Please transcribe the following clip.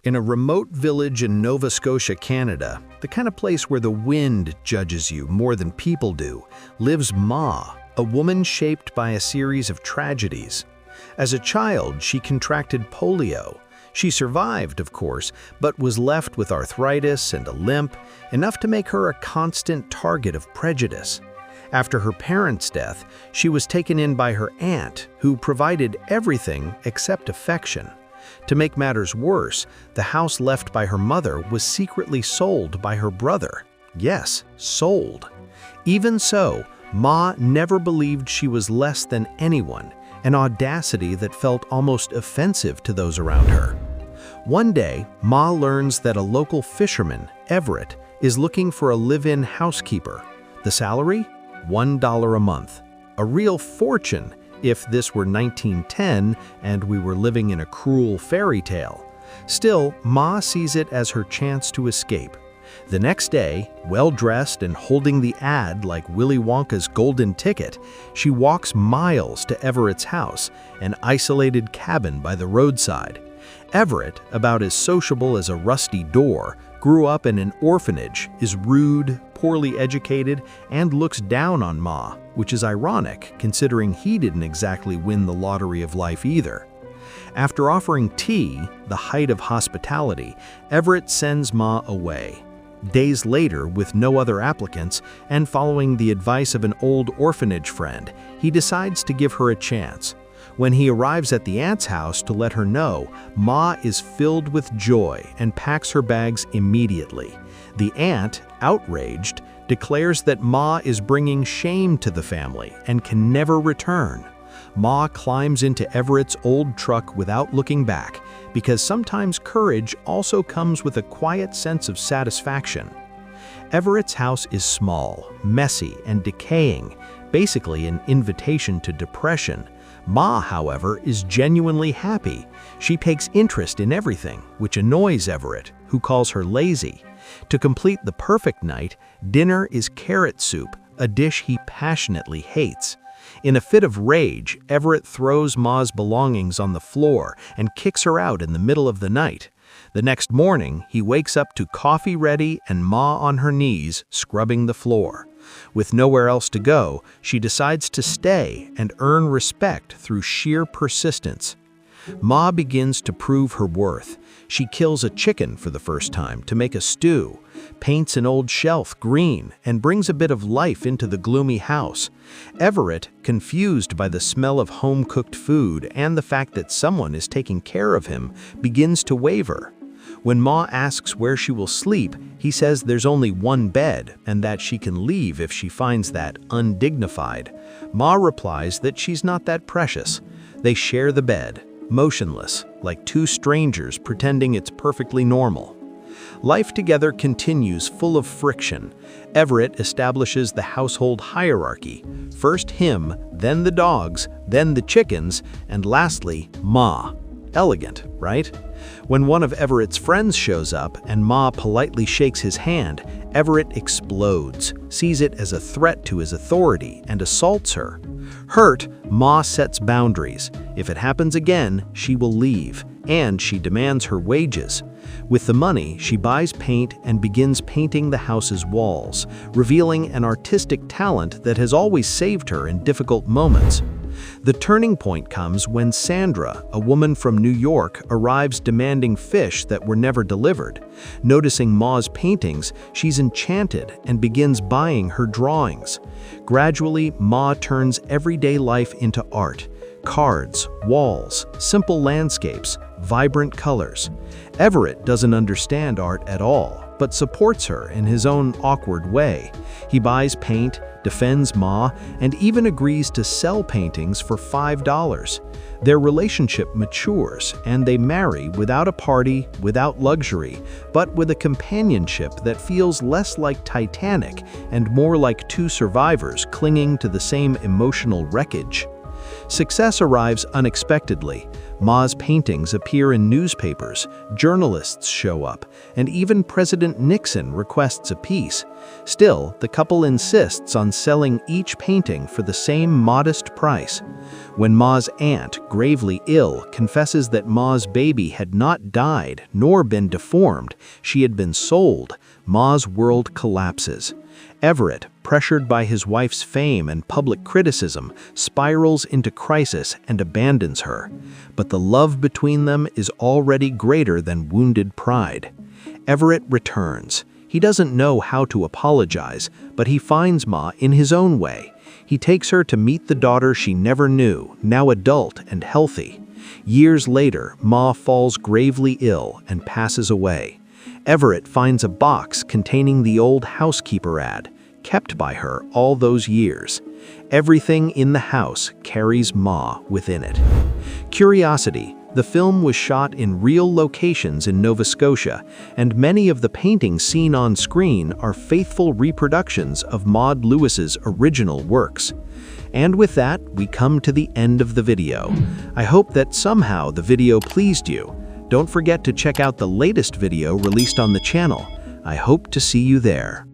In a remote village in Nova Scotia, Canada, the kind of place where the wind judges you more than people do, lives Ma, a woman shaped by a series of tragedies. As a child, she contracted polio. She survived, of course, but was left with arthritis and a limp, enough to make her a constant target of prejudice. After her parents' death, she was taken in by her aunt, who provided everything except affection. To make matters worse, the house left by her mother was secretly sold by her brother. Yes, sold. Even so, Ma never believed she was less than anyone, an audacity that felt almost offensive to those around her. One day, Ma learns that a local fisherman, Everett, is looking for a live-in housekeeper. The salary? $1 a month. A real fortune if this were 1910 and we were living in a cruel fairy tale. Still, Ma sees it as her chance to escape. The next day, well-dressed and holding the ad like Willy Wonka's golden ticket, she walks miles to Everett's house, an isolated cabin by the roadside. Everett, about as sociable as a rusty door, grew up in an orphanage, is rude, poorly educated, and looks down on Ma, which is ironic considering he didn't exactly win the lottery of life either. After offering tea, the height of hospitality, Everett sends Ma away. Days later, with no other applicants, and following the advice of an old orphanage friend, he decides to give her a chance. When he arrives at the aunt's house to let her know, Ma is filled with joy and packs her bags immediately. The aunt, outraged, declares that Ma is bringing shame to the family and can never return. Ma climbs into Everett's old truck without looking back, because sometimes courage also comes with a quiet sense of satisfaction. Everett's house is small, messy, and decaying, basically an invitation to depression. Ma, however, is genuinely happy. She takes interest in everything, which annoys Everett, who calls her lazy. To complete the perfect night, dinner is carrot soup, a dish he passionately hates. In a fit of rage, Everett throws Ma's belongings on the floor and kicks her out in the middle of the night. The next morning, he wakes up to coffee ready and Ma on her knees, scrubbing the floor. With nowhere else to go, she decides to stay and earn respect through sheer persistence. Ma begins to prove her worth. She kills a chicken for the first time to make a stew, paints an old shelf green, and brings a bit of life into the gloomy house. Everett, confused by the smell of home-cooked food and the fact that someone is taking care of him, begins to waver. When Ma asks where she will sleep, he says there's only one bed and that she can leave if she finds that undignified. Ma replies that she's not that precious. They share the bed, motionless, like two strangers pretending it's perfectly normal. Life together continues full of friction. Everett establishes the household hierarchy. First him, then the dogs, then the chickens, and lastly, Ma. Elegant, right? When one of Everett's friends shows up and Ma politely shakes his hand, Everett explodes, sees it as a threat to his authority, and assaults her. Hurt, Ma sets boundaries. If it happens again, she will leave, and she demands her wages. With the money, she buys paint and begins painting the house's walls, revealing an artistic talent that has always saved her in difficult moments. The turning point comes when Sandra, a woman from New York, arrives demanding fish that were never delivered. Noticing Ma's paintings, she's enchanted and begins buying her drawings. Gradually, Ma turns everyday life into art. Cards, walls, simple landscapes, vibrant colors. Everett doesn't understand art at all, but supports her in his own awkward way. He buys paint, defends Ma, and even agrees to sell paintings for $5. Their relationship matures, and they marry without a party, without luxury, but with a companionship that feels less like Titanic and more like two survivors clinging to the same emotional wreckage. Success arrives unexpectedly. Ma's paintings appear in newspapers, journalists show up, and even President Nixon requests a piece. Still, the couple insists on selling each painting for the same modest price. When Ma's aunt, gravely ill, confesses that Ma's baby had not died nor been deformed, she had been sold, Ma's world collapses. Everett, pressured by his wife's fame and public criticism, spirals into crisis and abandons her. But the love between them is already greater than wounded pride. Everett returns. He doesn't know how to apologize, but he finds Ma in his own way. He takes her to meet the daughter she never knew, now adult and healthy. Years later, Ma falls gravely ill and passes away. Everett finds a box containing the old housekeeper ad, kept by her all those years. Everything in the house carries Ma within it. Curiosity. The film was shot in real locations in Nova Scotia, and many of the paintings seen on screen are faithful reproductions of Maud Lewis's original works. And with that, we come to the end of the video. I hope that somehow the video pleased you. Don't forget to check out the latest video released on the channel. I hope to see you there.